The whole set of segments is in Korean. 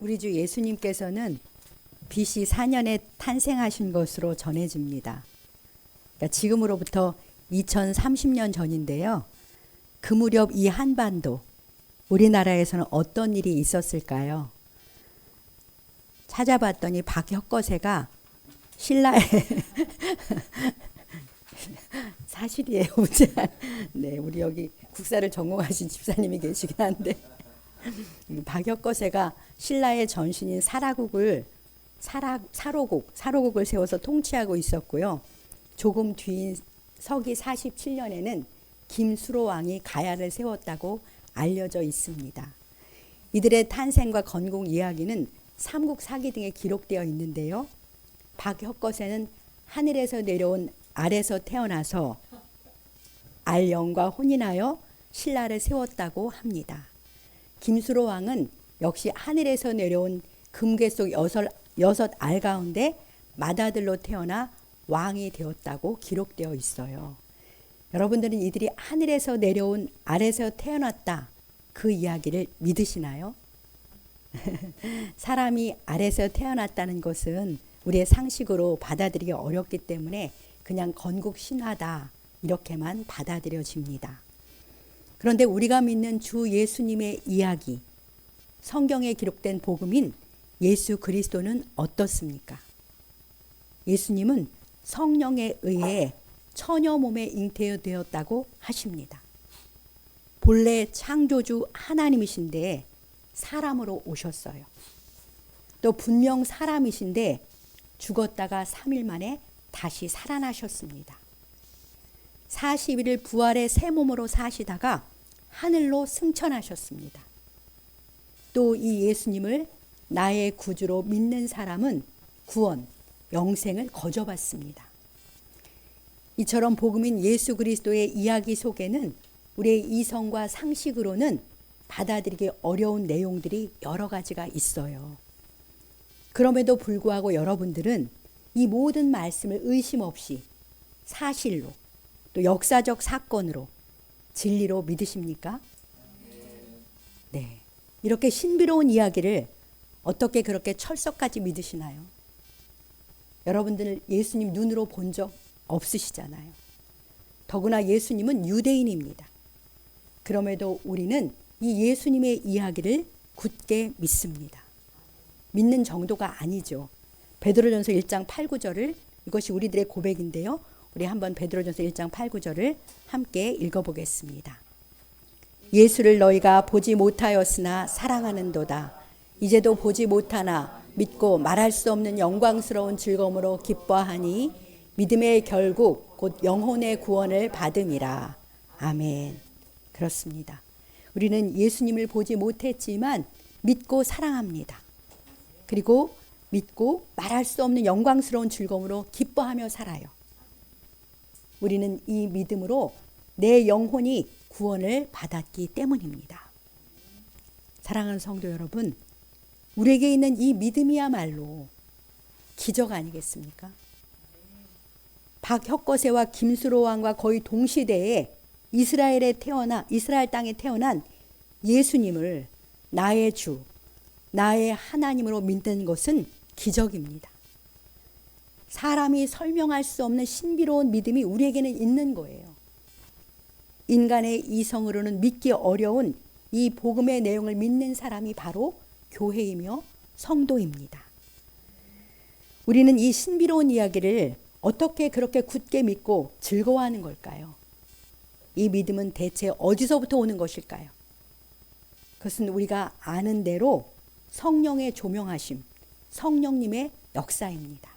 우리 주 예수님께서는 BC 4년에 탄생하신 것으로 전해집니다. 그러니까 지금으로부터 2030년 전인데요. 그 무렵 이 한반도, 우리나라에서는 어떤 일이 있었을까요? 찾아봤더니 박혁거세가 신라의 사실이에요. 네, 우리 여기 국사를 전공하신 집사님이 계시긴 한데 박혁거세가 신라의 전신인 사로국을 세워서 통치하고 있었고요. 조금 뒤인 서기 47년에는 김수로왕이 가야를 세웠다고 알려져 있습니다. 이들의 탄생과 건국 이야기는 삼국사기 등에 기록되어 있는데요. 박혁거세는 하늘에서 내려온 알에서 태어나서 알영과 혼인하여 신라를 세웠다고 합니다. 김수로 왕은 역시 하늘에서 내려온 금괴 속 여섯 알 가운데 맏아들로 태어나 왕이 되었다고 기록되어 있어요. 여러분들은 이들이 하늘에서 내려온 알에서 태어났다, 그 이야기를 믿으시나요? 사람이 알에서 태어났다는 것은 우리의 상식으로 받아들이기 어렵기 때문에 그냥 건국 신화다, 이렇게만 받아들여집니다. 그런데 우리가 믿는 주 예수님의 이야기, 성경에 기록된 복음인 예수 그리스도는 어떻습니까? 예수님은 성령에 의해 처녀 몸에 잉태되었다고 하십니다. 본래 창조주 하나님이신데 사람으로 오셨어요. 또 분명 사람이신데 죽었다가 3일 만에 다시 살아나셨습니다. 40일을 부활의 새 몸으로 사시다가 하늘로 승천하셨습니다. 또 이 예수님을 나의 구주로 믿는 사람은 구원, 영생을 거저받습니다. 이처럼 복음인 예수 그리스도의 이야기 속에는 우리의 이성과 상식으로는 받아들이기 어려운 내용들이 여러 가지가 있어요. 그럼에도 불구하고 여러분들은 이 모든 말씀을 의심 없이 사실로, 또 역사적 사건으로, 진리로 믿으십니까? 네. 이렇게 신비로운 이야기를 어떻게 그렇게 철석까지 믿으시나요? 여러분들 예수님 눈으로 본 적 없으시잖아요. 더구나 예수님은 유대인입니다. 그럼에도 우리는 이 예수님의 이야기를 굳게 믿습니다. 믿는 정도가 아니죠. 베드로전서 1장 8, 9절을, 이것이 우리들의 고백인데요. 우리 한번 베드로전서 1장 8, 9절을 함께 읽어보겠습니다. 예수를 너희가 보지 못하였으나 사랑하는도다. 이제도 보지 못하나 믿고 말할 수 없는 영광스러운 즐거움으로 기뻐하니 믿음의 결국 곧 영혼의 구원을 받음이라. 아멘. 그렇습니다. 우리는 예수님을 보지 못했지만 믿고 사랑합니다. 그리고 믿고 말할 수 없는 영광스러운 즐거움으로 기뻐하며 살아요. 우리는 이 믿음으로 내 영혼이 구원을 받았기 때문입니다. 사랑하는 성도 여러분, 우리에게 있는 이 믿음이야말로 기적 아니겠습니까? 박혁거세와 김수로 왕과 거의 동시대에 이스라엘 땅에 태어난 예수님을 나의 주, 나의 하나님으로 믿는 것은 기적입니다. 사람이 설명할 수 없는 신비로운 믿음이 우리에게는 있는 거예요. 인간의 이성으로는 믿기 어려운 이 복음의 내용을 믿는 사람이 바로 교회이며 성도입니다. 우리는 이 신비로운 이야기를 어떻게 그렇게 굳게 믿고 즐거워하는 걸까요? 이 믿음은 대체 어디서부터 오는 것일까요? 그것은 우리가 아는 대로 성령의 조명하심, 성령님의 역사입니다.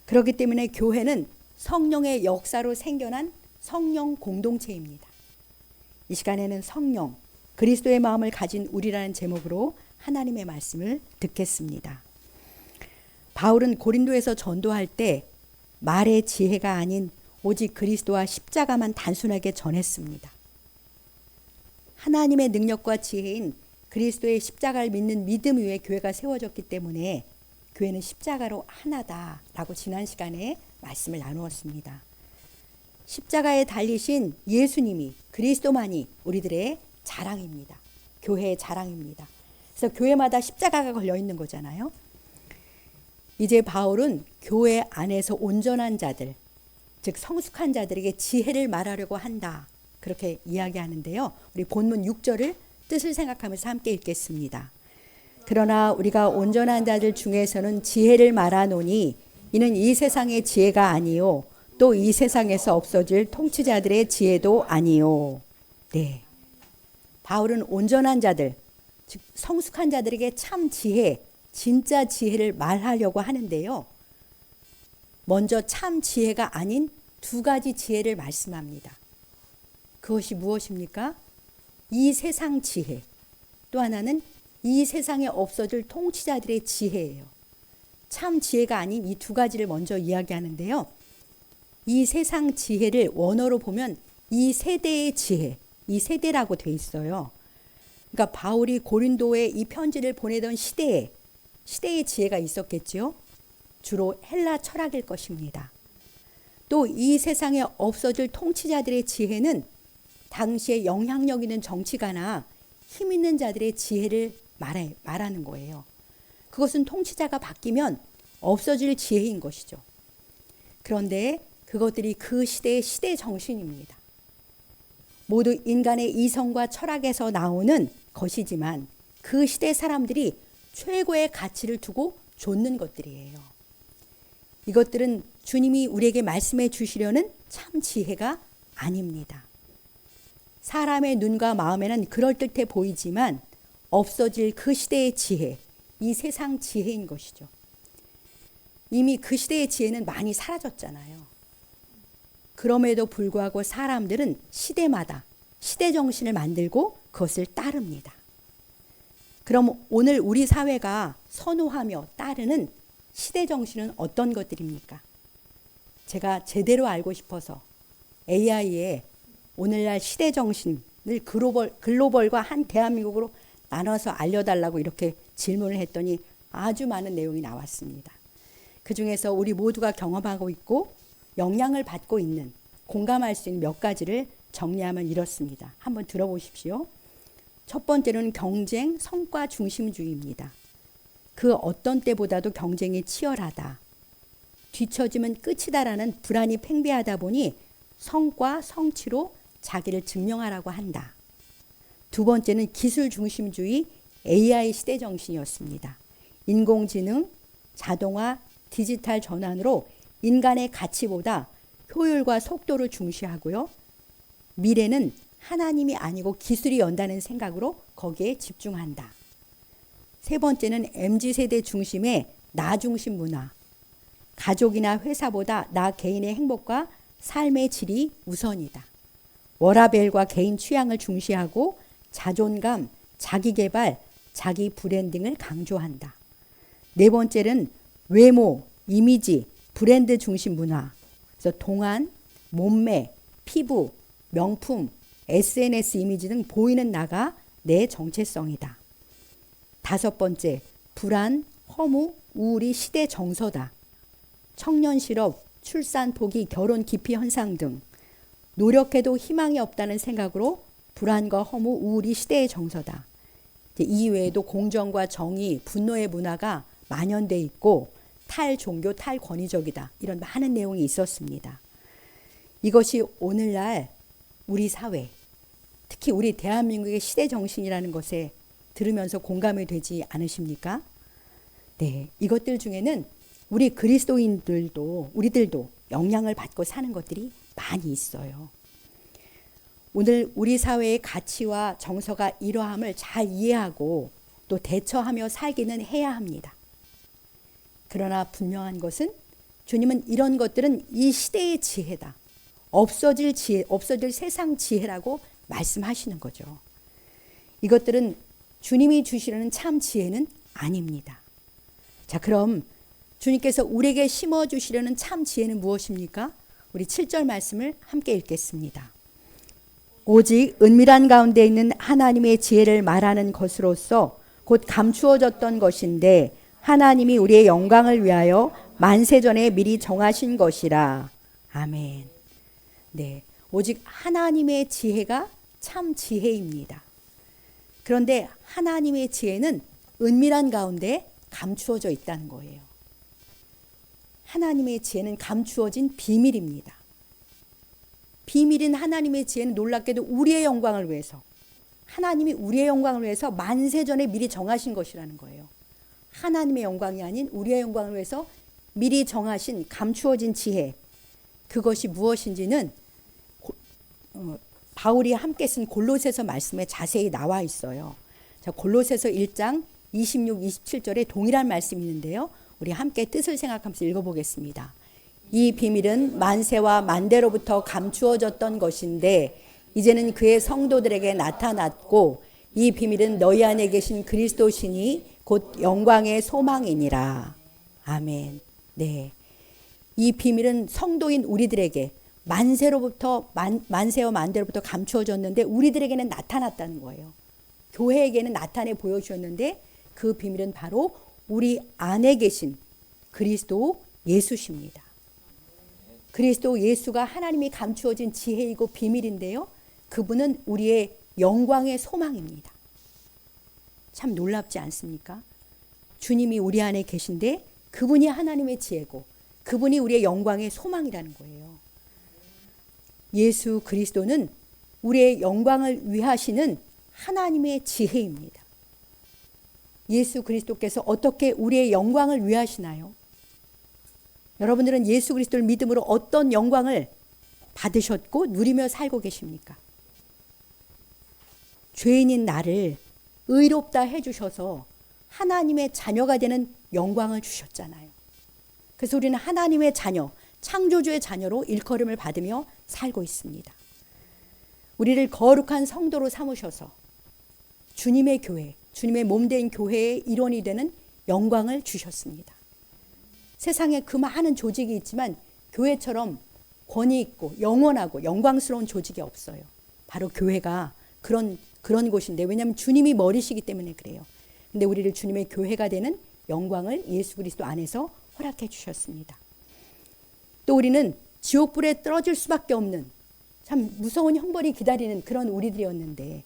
그렇기 때문에 교회는 성령의 역사로 생겨난 성령 공동체입니다. 이 시간에는 성령, 그리스도의 마음을 가진 우리라는 제목으로 하나님의 말씀을 듣겠습니다. 바울은 고린도에서 전도할 때 말의 지혜가 아닌 오직 그리스도와 십자가만 단순하게 전했습니다. 하나님의 능력과 지혜인 그리스도의 십자가를 믿는 믿음 위에 교회가 세워졌기 때문에 교회는 십자가로 하나다라고 지난 시간에 말씀을 나누었습니다. 십자가에 달리신 예수님이, 그리스도만이 우리들의 자랑입니다. 교회의 자랑입니다. 그래서 교회마다 십자가가 걸려 있는 거잖아요. 이제 바울은 교회 안에서 온전한 자들, 즉 성숙한 자들에게 지혜를 말하려고 한다. 그렇게 이야기하는데요. 우리 본문 6절을 뜻을 생각하면서 함께 읽겠습니다. 그러나 우리가 온전한 자들 중에서는 지혜를 말하노니 이는 이 세상의 지혜가 아니요 또 이 세상에서 없어질 통치자들의 지혜도 아니요. 네. 바울은 온전한 자들, 즉 성숙한 자들에게 참 지혜, 진짜 지혜를 말하려고 하는데요. 먼저 참 지혜가 아닌 두 가지 지혜를 말씀합니다. 그것이 무엇입니까? 이 세상 지혜, 또 하나는 이 세상에 없어질 통치자들의 지혜예요. 참 지혜가 아닌 이 두 가지를 먼저 이야기하는데요. 이 세상 지혜를 원어로 보면 이 세대의 지혜, 이 세대라고 돼 있어요. 그러니까 바울이 고린도에 이 편지를 보내던 시대의 지혜가 있었겠지요. 주로 헬라 철학일 것입니다. 또 이 세상에 없어질 통치자들의 지혜는 당시에 영향력 있는 정치가나 힘 있는 자들의 지혜를 말하는 거예요. 그것은 통치자가 바뀌면 없어질 지혜인 것이죠. 그런데 그것들이 그 시대의 시대 정신입니다. 모두 인간의 이성과 철학에서 나오는 것이지만 그 시대 사람들이 최고의 가치를 두고 좇는 것들이에요. 이것들은 주님이 우리에게 말씀해 주시려는 참 지혜가 아닙니다. 사람의 눈과 마음에는 그럴듯해 보이지만 없어질 그 시대의 지혜, 이 세상 지혜인 것이죠. 이미 그 시대의 지혜는 많이 사라졌잖아요. 그럼에도 불구하고 사람들은 시대마다 시대 정신을 만들고 그것을 따릅니다. 그럼 오늘 우리 사회가 선호하며 따르는 시대 정신은 어떤 것들입니까? 제가 제대로 알고 싶어서 AI에 오늘날 시대 정신을 글로벌과 한 대한민국으로 나눠서 알려달라고 이렇게 질문을 했더니 아주 많은 내용이 나왔습니다. 그 중에서 우리 모두가 경험하고 있고 영향을 받고 있는, 공감할 수 있는 몇 가지를 정리하면 이렇습니다. 한번 들어보십시오. 첫 번째는 경쟁, 성과 중심주의입니다. 그 어떤 때보다도 경쟁이 치열하다. 뒤처지면 끝이다라는 불안이 팽배하다 보니 성과, 성취로 자기를 증명하라고 한다. 두 번째는 기술 중심주의, AI 시대 정신이었습니다. 인공지능, 자동화, 디지털 전환으로 인간의 가치보다 효율과 속도를 중시하고요. 미래는 하나님이 아니고 기술이 연다는 생각으로 거기에 집중한다. 세 번째는 MZ세대 중심의 나 중심 문화. 가족이나 회사보다 나 개인의 행복과 삶의 질이 우선이다. 워라밸과 개인 취향을 중시하고 자존감, 자기개발, 자기 브랜딩을 강조한다. 네 번째는 외모, 이미지, 브랜드 중심 문화. 그래서 동안, 몸매, 피부, 명품, SNS 이미지 등 보이는 나가 내 정체성이다. 다섯 번째, 불안, 허무, 우울이 시대 정서다. 청년 실업, 출산 포기, 결혼 기피 현상 등 노력해도 희망이 없다는 생각으로 불안과 허무, 우울이 시대의 정서다. 이 외에도 공정과 정의, 분노의 문화가 만연돼 있고 탈종교, 탈권위적이다. 이런 많은 내용이 있었습니다. 이것이 오늘날 우리 사회, 특히 우리 대한민국의 시대 정신이라는 것에 들으면서 공감이 되지 않으십니까? 네, 이것들 중에는 우리 우리들도 영향을 받고 사는 것들이 많이 있어요. 오늘 우리 사회의 가치와 정서가 이러함을 잘 이해하고 또 대처하며 살기는 해야 합니다. 그러나 분명한 것은 주님은 이런 것들은 이 시대의 지혜다. 없어질 지혜, 없어질 세상 지혜라고 말씀하시는 거죠. 이것들은 주님이 주시려는 참 지혜는 아닙니다. 자, 그럼 주님께서 우리에게 심어주시려는 참 지혜는 무엇입니까? 우리 7절 말씀을 함께 읽겠습니다. 오직 은밀한 가운데 있는 하나님의 지혜를 말하는 것으로서 곧 감추어졌던 것인데 하나님이 우리의 영광을 위하여 만세전에 미리 정하신 것이라. 아멘. 네, 오직 하나님의 지혜가 참 지혜입니다. 그런데 하나님의 지혜는 은밀한 가운데 감추어져 있다는 거예요. 하나님의 지혜는 감추어진 비밀입니다. 비밀인 하나님의 지혜는 놀랍게도 우리의 영광을 위해서, 하나님이 우리의 영광을 위해서 만세전에 미리 정하신 것이라는 거예요. 하나님의 영광이 아닌 우리의 영광을 위해서 미리 정하신 감추어진 지혜, 그것이 무엇인지는 바울이 함께 쓴 골로새서 말씀에 자세히 나와 있어요. 자, 골로새서 1장 26, 27절에 동일한 말씀이 있는데요. 우리 함께 뜻을 생각하면서 읽어보겠습니다. 이 비밀은 만세와 만대로부터 감추어졌던 것인데 이제는 그의 성도들에게 나타났고 이 비밀은 너희 안에 계신 그리스도시니 곧 영광의 소망이니라. 아멘. 네. 이 비밀은 성도인 우리들에게 만세와 만대로부터 감추어졌는데 우리들에게는 나타났다는 거예요. 교회에게는 나타내 보여주셨는데 그 비밀은 바로 우리 안에 계신 그리스도 예수십니다. 그리스도 예수가 하나님이 감추어진 지혜이고 비밀인데요. 그분은 우리의 영광의 소망입니다. 참 놀랍지 않습니까? 주님이 우리 안에 계신데 그분이 하나님의 지혜고 그분이 우리의 영광의 소망이라는 거예요. 예수 그리스도는 우리의 영광을 위하시는 하나님의 지혜입니다. 예수 그리스도께서 어떻게 우리의 영광을 위하시나요? 여러분들은 예수 그리스도를 믿음으로 어떤 영광을 받으셨고 누리며 살고 계십니까? 죄인인 나를 의롭다 해주셔서 하나님의 자녀가 되는 영광을 주셨잖아요. 그래서 우리는 하나님의 자녀, 창조주의 자녀로 일컬음을 받으며 살고 있습니다. 우리를 거룩한 성도로 삼으셔서 주님의 교회, 주님의 몸된 교회의 일원이 되는 영광을 주셨습니다. 세상에 그 많은 조직이 있지만 교회처럼 권위 있고 영원하고 영광스러운 조직이 없어요. 바로 교회가 그런 곳인데, 왜냐하면 주님이 머리시기 때문에 그래요. 근데 우리를 주님의 교회가 되는 영광을 예수 그리스도 안에서 허락해 주셨습니다. 또 우리는 지옥불에 떨어질 수밖에 없는 참 무서운 형벌이 기다리는 그런 우리들이었는데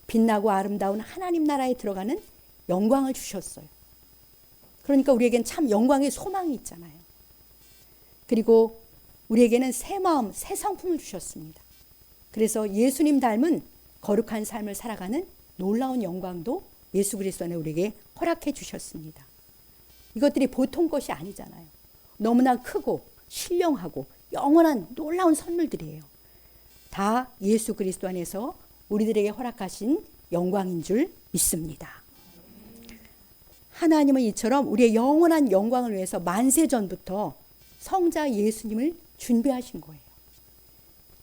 빛나고 아름다운 하나님 나라에 들어가는 영광을 주셨어요. 그러니까 우리에겐 참 영광의 소망이 있잖아요. 그리고 우리에게는 새 마음, 새 성품을 주셨습니다. 그래서 예수님 닮은 거룩한 삶을 살아가는 놀라운 영광도 예수 그리스도 안에 우리에게 허락해 주셨습니다. 이것들이 보통 것이 아니잖아요. 너무나 크고 신령하고 영원한 놀라운 선물들이에요. 다 예수 그리스도 안에서 우리들에게 허락하신 영광인 줄 믿습니다. 하나님은 이처럼 우리의 영원한 영광을 위해서 만세 전부터 성자 예수님을 준비하신 거예요.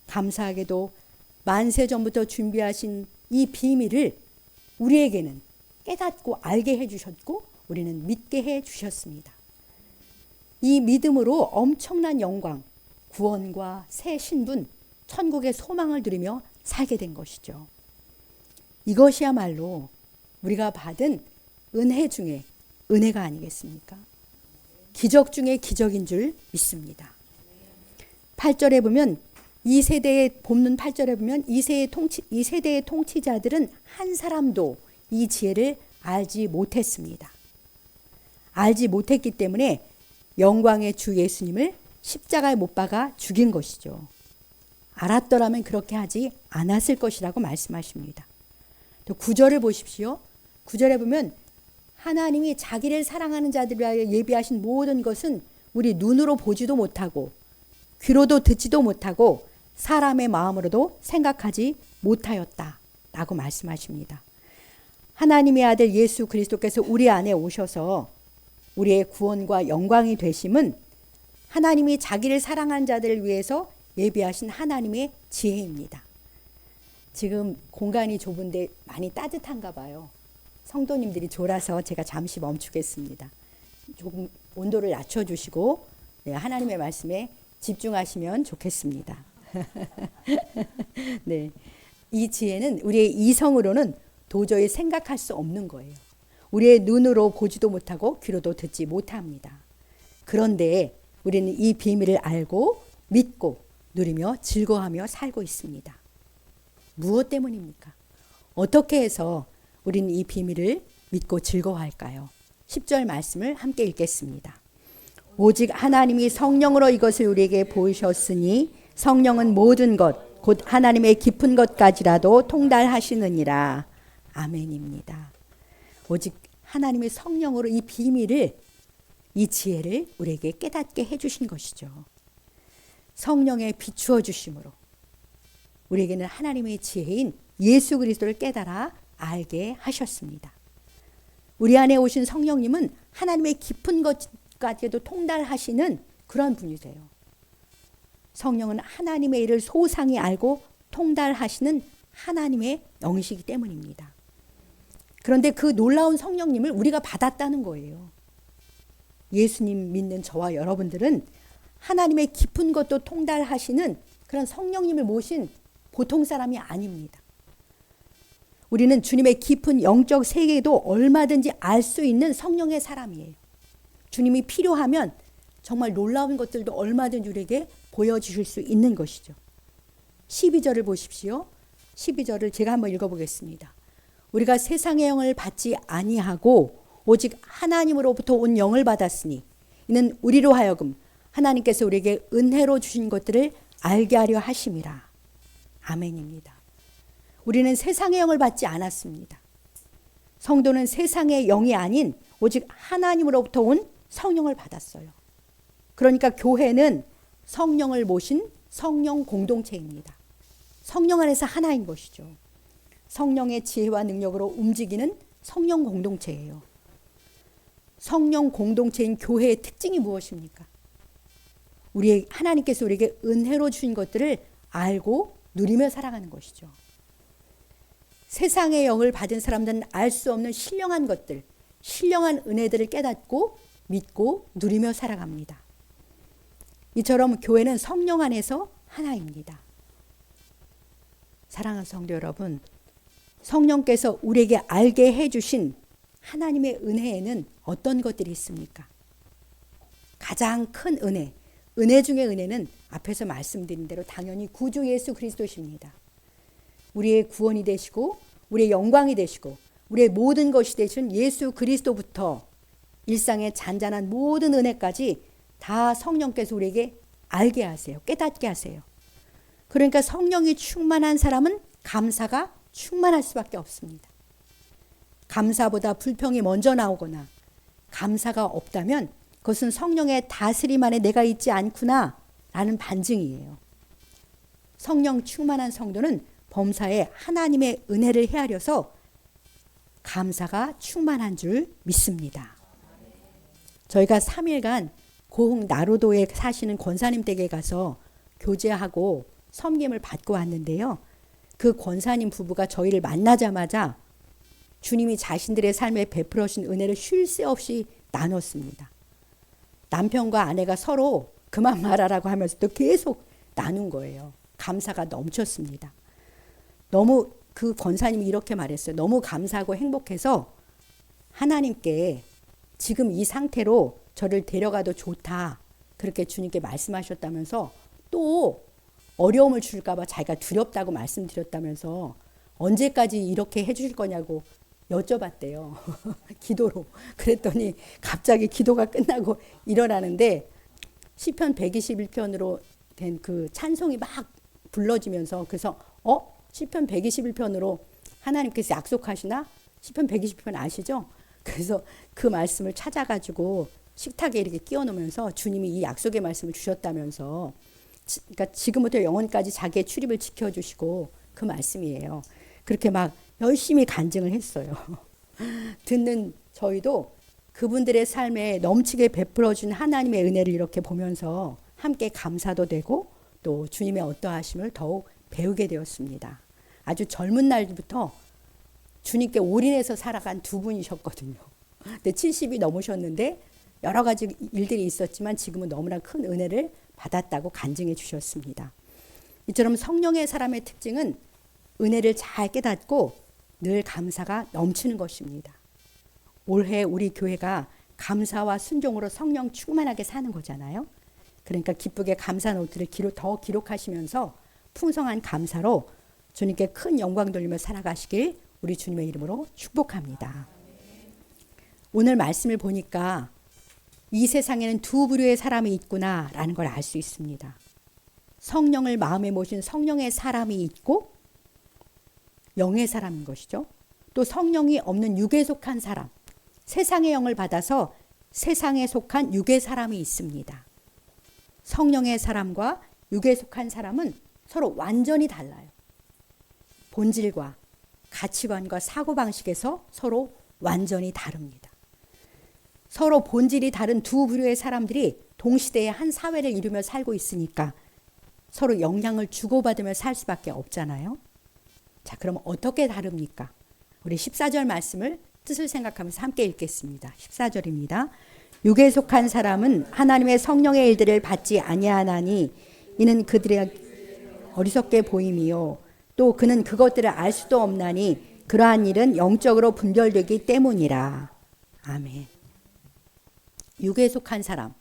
감사하게도 만세 전부터 준비하신 이 비밀을 우리에게는 깨닫고 알게 해주셨고 우리는 믿게 해주셨습니다. 이 믿음으로 엄청난 영광, 구원과 새 신분, 천국의 소망을 누리며 살게 된 것이죠. 이것이야말로 우리가 받은 은혜 중에 은혜가 아니겠습니까? 기적 중에 기적인 줄 믿습니다. 8절에 보면 이 세대의 본문 8절에 보면 이 세대의 통치자들은 한 사람도 이 지혜를 알지 못했습니다. 알지 못했기 때문에 영광의 주 예수님을 십자가에 못 박아 죽인 것이죠. 알았더라면 그렇게 하지 않았을 것이라고 말씀하십니다. 또 9절을 보십시오. 9절에 보면 하나님이 자기를 사랑하는 자들을 위하여 예비하신 모든 것은 우리 눈으로 보지도 못하고 귀로도 듣지도 못하고 사람의 마음으로도 생각하지 못하였다라고 말씀하십니다. 하나님의 아들 예수 그리스도께서 우리 안에 오셔서 우리의 구원과 영광이 되심은 하나님이 자기를 사랑하는 자들을 위해서 예비하신 하나님의 지혜입니다. 지금 공간이 좁은데 많이 따뜻한가 봐요. 성도님들이 졸아서 제가 잠시 멈추겠습니다. 조금 온도를 낮춰주시고 하나님의 말씀에 집중하시면 좋겠습니다. 네, 이 지혜는 우리의 이성으로는 도저히 생각할 수 없는 거예요. 우리의 눈으로 보지도 못하고 귀로도 듣지 못합니다. 그런데 우리는 이 비밀을 알고 믿고 누리며 즐거워하며 살고 있습니다. 무엇 때문입니까? 어떻게 해서 우리는 이 비밀을 믿고 즐거워할까요? 10절 말씀을 함께 읽겠습니다. 오직 하나님이 성령으로 이것을 우리에게 보이셨으니 성령은 모든 것 곧 하나님의 깊은 것까지라도 통달하시느니라. 아멘입니다. 오직 하나님의 성령으로 이 비밀을, 이 지혜를 우리에게 깨닫게 해주신 것이죠. 성령에 비추어 주심으로 우리에게는 하나님의 지혜인 예수 그리스도를 깨달아 알게 하셨습니다. 우리 안에 오신 성령님은 하나님의 깊은 것까지도 통달하시는 그런 분이세요. 성령은 하나님의 일을 소상히 알고 통달하시는 하나님의 영이시기 때문입니다. 그런데 그 놀라운 성령님을 우리가 받았다는 거예요. 예수님 믿는 저와 여러분들은 하나님의 깊은 것도 통달하시는 그런 성령님을 모신 보통 사람이 아닙니다. 우리는 주님의 깊은 영적 세계도 얼마든지 알 수 있는 성령의 사람이에요. 주님이 필요하면 정말 놀라운 것들도 얼마든지 우리에게 보여주실 수 있는 것이죠. 12절을 보십시오. 12절을 제가 한번 읽어보겠습니다. 우리가 세상의 영을 받지 아니하고 오직 하나님으로부터 온 영을 받았으니 이는 우리로 하여금 하나님께서 우리에게 은혜로 주신 것들을 알게 하려 하심이라. 아멘입니다. 우리는 세상의 영을 받지 않았습니다. 성도는 세상의 영이 아닌 오직 하나님으로부터 온 성령을 받았어요. 그러니까 교회는 성령을 모신 성령 공동체입니다. 성령 안에서 하나인 것이죠. 성령의 지혜와 능력으로 움직이는 성령 공동체예요. 성령 공동체인 교회의 특징이 무엇입니까? 우리 하나님께서 우리에게 은혜로 주신 것들을 알고 누리며 살아가는 것이죠. 세상의 영을 받은 사람들은 알 수 없는 신령한 것들, 신령한 은혜들을 깨닫고 믿고 누리며 살아갑니다. 이처럼 교회는 성령 안에서 하나입니다. 사랑하는 성도 여러분, 성령께서 우리에게 알게 해주신 하나님의 은혜에는 어떤 것들이 있습니까? 가장 큰 은혜 중의 은혜는 앞에서 말씀드린 대로 당연히 구주 예수 그리스도십니다. 우리의 구원이 되시고 우리의 영광이 되시고 우리의 모든 것이 되신 예수 그리스도부터 일상의 잔잔한 모든 은혜까지 다 성령께서 우리에게 알게 하세요. 깨닫게 하세요. 그러니까 성령이 충만한 사람은 감사가 충만할 수밖에 없습니다. 감사보다 불평이 먼저 나오거나 감사가 없다면 그것은 성령의 다스림 안에 내가 있지 않구나 라는 반증이에요. 성령 충만한 성도는 범사에 하나님의 은혜를 헤아려서 감사가 충만한 줄 믿습니다. 저희가 3일간 고흥 나로도에 사시는 권사님 댁에 가서 교제하고 섬김을 받고 왔는데요. 그 권사님 부부가 저희를 만나자마자 주님이 자신들의 삶에 베풀어 주신 은혜를 쉴 새 없이 나눴습니다. 남편과 아내가 서로 그만 말하라고 하면서도 계속 나눈 거예요. 감사가 넘쳤습니다. 너무 그 권사님이 이렇게 말했어요. 너무 감사하고 행복해서 하나님께 지금 이 상태로 저를 데려가도 좋다. 그렇게 주님께 말씀하셨다면서 또 어려움을 줄까 봐 자기가 두렵다고 말씀드렸다면서 언제까지 이렇게 해주실 거냐고 여쭤봤대요. 기도로. 그랬더니 갑자기 기도가 끝나고 일어나는데 시편 121편으로 된 그 찬송이 막 불러지면서 그래서 시편 121편으로 하나님께서 약속하시나? 시편 120편 아시죠? 그래서 그 말씀을 찾아가지고 식탁에 이렇게 끼워 놓으면서 주님이 이 약속의 말씀을 주셨다면서 그러니까 지금부터 영원까지 자기의 출입을 지켜주시고 그 말씀이에요. 그렇게 막 열심히 간증을 했어요. 듣는 저희도 그분들의 삶에 넘치게 베풀어준 하나님의 은혜를 이렇게 보면서 함께 감사도 되고 또 주님의 어떠하심을 더욱 배우게 되었습니다. 아주 젊은 날부터 주님께 올인해서 살아간 두 분이셨거든요. 근데 70이 넘으셨는데 여러 가지 일들이 있었지만 지금은 너무나 큰 은혜를 받았다고 간증해 주셨습니다. 이처럼 성령의 사람의 특징은 은혜를 잘 깨닫고 늘 감사가 넘치는 것입니다. 올해 우리 교회가 감사와 순종으로 성령 충만하게 사는 거잖아요. 그러니까 기쁘게 감사 노트를 더 기록하시면서 풍성한 감사로 주님께 큰 영광 돌리며 살아가시길 우리 주님의 이름으로 축복합니다. 오늘 말씀을 보니까 이 세상에는 두 부류의 사람이 있구나라는 걸 알 수 있습니다. 성령을 마음에 모신 성령의 사람이 있고 영의 사람인 것이죠. 또 성령이 없는 육에 속한 사람, 세상의 영을 받아서 세상에 속한 육의 사람이 있습니다. 성령의 사람과 육에 속한 사람은 서로 완전히 달라요. 본질과 가치관과 사고방식에서 서로 완전히 다릅니다. 서로 본질이 다른 두 부류의 사람들이 동시대에 한 사회를 이루며 살고 있으니까 서로 영향을 주고받으며 살 수밖에 없잖아요. 자, 그럼 어떻게 다릅니까? 우리 14절 말씀을 뜻을 생각하면서 함께 읽겠습니다. 14절입니다. 육에 속한 사람은 하나님의 성령의 일들을 받지 아니하나니 이는 그들의 어리석게 보임이요 또 그는 그것들을 알 수도 없나니 그러한 일은 영적으로 분별되기 때문이라. 아멘. 육에 속한 사람,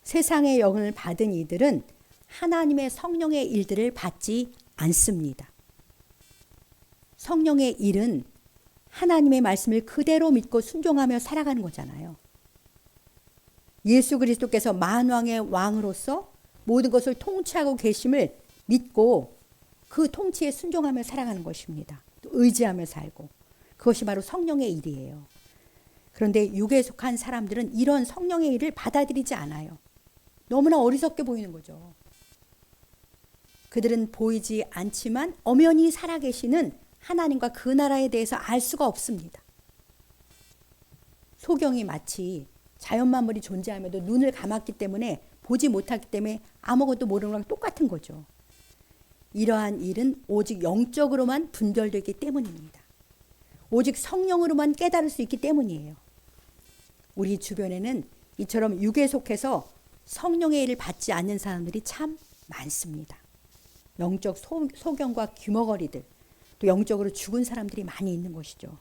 세상의 영을 받은 이들은 하나님의 성령의 일들을 받지 않습니다. 성령의 일은 하나님의 말씀을 그대로 믿고 순종하며 살아가는 거잖아요. 예수 그리스도께서 만왕의 왕으로서 모든 것을 통치하고 계심을 믿고 그 통치에 순종하며 살아가는 것입니다. 또 의지하며 살고. 그것이 바로 성령의 일이에요. 그런데 육에 속한 사람들은 이런 성령의 일을 받아들이지 않아요. 너무나 어리석게 보이는 거죠. 그들은 보이지 않지만 엄연히 살아계시는 하나님과 그 나라에 대해서 알 수가 없습니다. 소경이 마치 자연 만물이 존재하면도 눈을 감았기 때문에 보지 못하기 때문에 아무것도 모르는 거랑 똑같은 거죠. 이러한 일은 오직 영적으로만 분별되기 때문입니다. 오직 성령으로만 깨달을 수 있기 때문이에요. 우리 주변에는 이처럼 육에 속해서 성령의 일을 받지 않는 사람들이 참 많습니다. 영적 소경과 귀머거리들, 또 영적으로 죽은 사람들이 많이 있는 것이죠.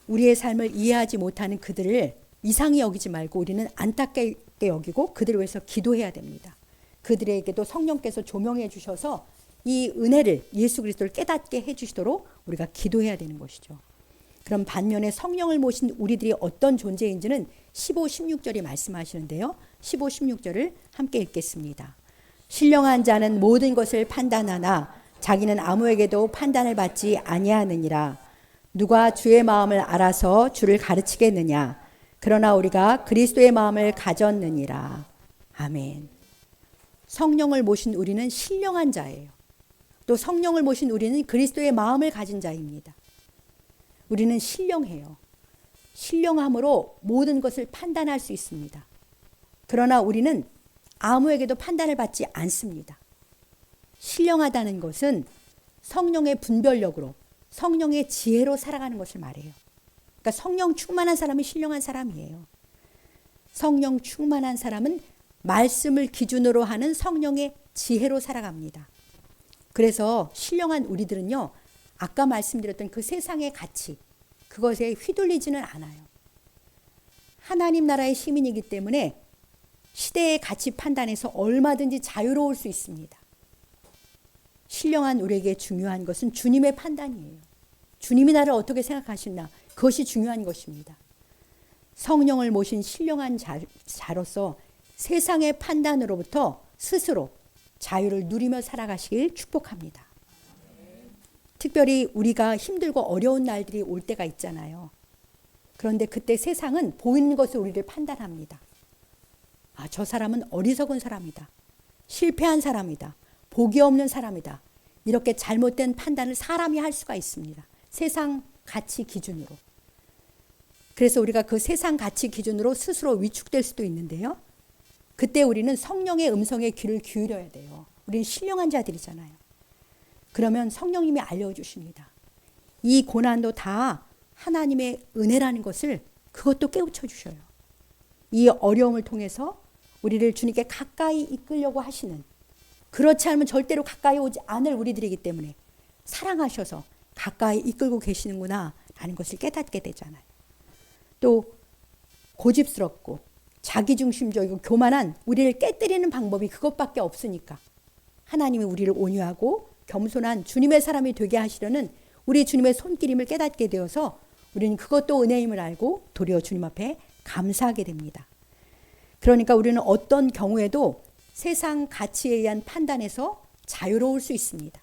우리의 삶을 이해하지 못하는 그들을 이상히 여기지 말고 우리는 안타깝게 여기고 그들을 위해서 기도해야 됩니다. 그들에게도 성령께서 조명해 주셔서 이 은혜를 예수 그리스도를 깨닫게 해 주시도록 우리가 기도해야 되는 것이죠. 그럼 반면에 성령을 모신 우리들이 어떤 존재인지는 15, 16절이 말씀하시는데요. 15, 16절을 함께 읽겠습니다. 신령한 자는 모든 것을 판단하나 자기는 아무에게도 판단을 받지 아니하느니라. 누가 주의 마음을 알아서 주를 가르치겠느냐. 그러나 우리가 그리스도의 마음을 가졌느니라. 아멘. 성령을 모신 우리는 신령한 자예요. 또 성령을 모신 우리는 그리스도의 마음을 가진 자입니다. 우리는 신령해요. 신령함으로 모든 것을 판단할 수 있습니다. 그러나 우리는 아무에게도 판단을 받지 않습니다. 신령하다는 것은 성령의 분별력으로 성령의 지혜로 살아가는 것을 말해요. 그러니까 성령 충만한 사람이 신령한 사람이에요. 성령 충만한 사람은 말씀을 기준으로 하는 성령의 지혜로 살아갑니다. 그래서 신령한 우리들은요, 아까 말씀드렸던 그 세상의 가치, 그것에 휘둘리지는 않아요. 하나님 나라의 시민이기 때문에 시대의 가치 판단에서 얼마든지 자유로울 수 있습니다. 신령한 우리에게 중요한 것은 주님의 판단이에요. 주님이 나를 어떻게 생각하시나, 그것이 중요한 것입니다. 성령을 모신 신령한 자로서 세상의 판단으로부터 스스로 자유를 누리며 살아가시길 축복합니다. 특별히 우리가 힘들고 어려운 날들이 올 때가 있잖아요. 그런데 그때 세상은 보이는 것을 우리를 판단합니다. 아, 저 사람은 어리석은 사람이다. 실패한 사람이다. 복이 없는 사람이다. 이렇게 잘못된 판단을 사람이 할 수가 있습니다. 세상 가치 기준으로. 그래서 우리가 그 세상 가치 기준으로 스스로 위축될 수도 있는데요. 그때 우리는 성령의 음성에 귀를 기울여야 돼요. 우리는 신령한 자들이잖아요. 그러면 성령님이 알려주십니다. 이 고난도 다 하나님의 은혜라는 것을 그것도 깨우쳐 주셔요. 이 어려움을 통해서 우리를 주님께 가까이 이끌려고 하시는, 그렇지 않으면 절대로 가까이 오지 않을 우리들이기 때문에 사랑하셔서 가까이 이끌고 계시는구나 라는 것을 깨닫게 되잖아요. 또 고집스럽고 자기중심적이고 교만한 우리를 깨뜨리는 방법이 그것밖에 없으니까 하나님이 우리를 온유하고 겸손한 주님의 사람이 되게 하시려는 우리 주님의 손길임을 깨닫게 되어서 우리는 그것도 은혜임을 알고 도리어 주님 앞에 감사하게 됩니다. 그러니까 우리는 어떤 경우에도 세상 가치에 의한 판단에서 자유로울 수 있습니다.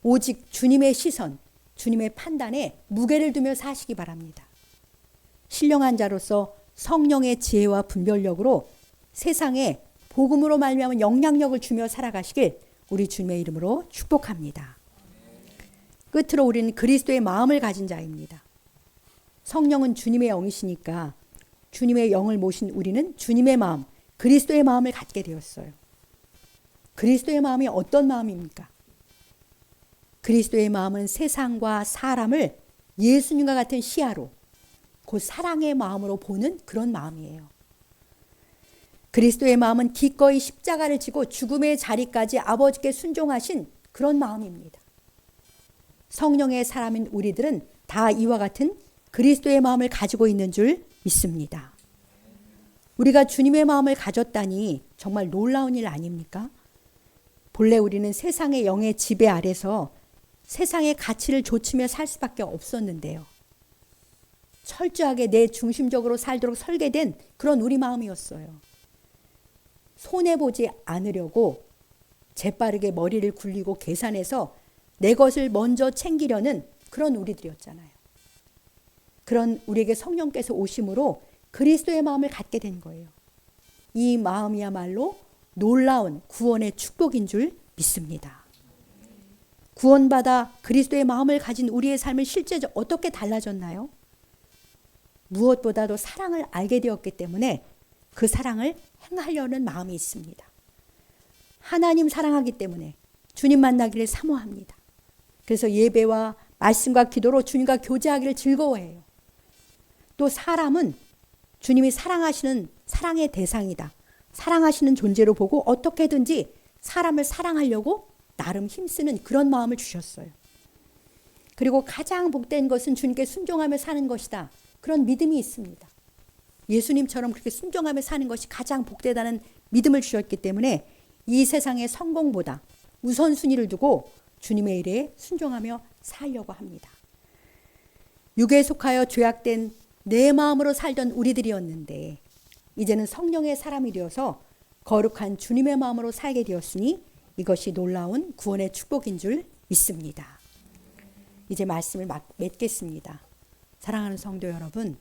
오직 주님의 시선, 주님의 판단에 무게를 두며 사시기 바랍니다. 신령한 자로서 성령의 지혜와 분별력으로 세상에 복음으로 말미암은 영향력을 주며 살아가시길 우리 주님의 이름으로 축복합니다. 끝으로 우리는 그리스도의 마음을 가진 자입니다. 성령은 주님의 영이시니까 주님의 영을 모신 우리는 주님의 마음, 그리스도의 마음을 갖게 되었어요. 그리스도의 마음이 어떤 마음입니까? 그리스도의 마음은 세상과 사람을 예수님과 같은 시야로, 곧 사랑의 마음으로 보는 그런 마음이에요. 그리스도의 마음은 기꺼이 십자가를 지고 죽음의 자리까지 아버지께 순종하신 그런 마음입니다. 성령의 사람인 우리들은 다 이와 같은 그리스도의 마음을 가지고 있는 줄 믿습니다. 우리가 주님의 마음을 가졌다니 정말 놀라운 일 아닙니까? 본래 우리는 세상의 영의 지배 아래서 세상의 가치를 좇으며 살 수밖에 없었는데요. 철저하게 내 중심적으로 살도록 설계된 그런 우리 마음이었어요. 손해보지 않으려고 재빠르게 머리를 굴리고 계산해서 내 것을 먼저 챙기려는 그런 우리들이었잖아요. 그런 우리에게 성령께서 오심으로 그리스도의 마음을 갖게 된 거예요. 이 마음이야말로 놀라운 구원의 축복인 줄 믿습니다. 구원받아 그리스도의 마음을 가진 우리의 삶은 실제적으로 어떻게 달라졌나요? 무엇보다도 사랑을 알게 되었기 때문에 그 사랑을 행하려는 마음이 있습니다. 하나님 사랑하기 때문에 주님 만나기를 사모합니다. 그래서 예배와 말씀과 기도로 주님과 교제하기를 즐거워해요. 또 사람은 주님이 사랑하시는 사랑의 대상이다. 사랑하시는 존재로 보고 어떻게든지 사람을 사랑하려고 나름 힘쓰는 그런 마음을 주셨어요. 그리고 가장 복된 것은 주님께 순종하며 사는 것이다. 그런 믿음이 있습니다. 예수님처럼 그렇게 순종하며 사는 것이 가장 복되다는 믿음을 주셨기 때문에 이 세상의 성공보다 우선순위를 두고 주님의 일에 순종하며 살려고 합니다. 육에 속하여 죄악된 내 마음으로 살던 우리들이었는데 이제는 성령의 사람이 되어서 거룩한 주님의 마음으로 살게 되었으니 이것이 놀라운 구원의 축복인 줄 믿습니다. 이제 말씀을 맺겠습니다. 사랑하는 성도 여러분,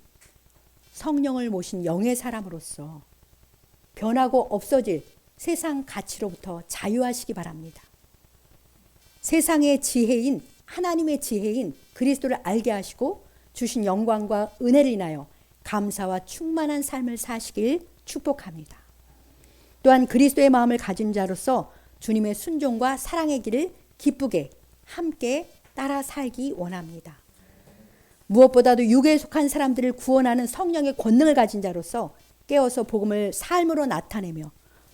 성령을 모신 영의 사람으로서 변하고 없어질 세상 가치로부터 자유하시기 바랍니다. 세상의 지혜인 하나님의 지혜인 그리스도를 알게 하시고 주신 영광과 은혜를 인하여 감사와 충만한 삶을 사시길 축복합니다. 또한 그리스도의 마음을 가진 자로서 주님의 순종과 사랑의 길을 기쁘게 함께 따라 살기 원합니다. 무엇보다도 육에 속한 사람들을 구원하는 성령의 권능을 가진 자로서 깨어서 복음을 삶으로 나타내며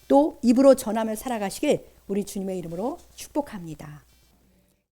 또 입으로 전하며 살아가시길 우리 주님의 이름으로 축복합니다.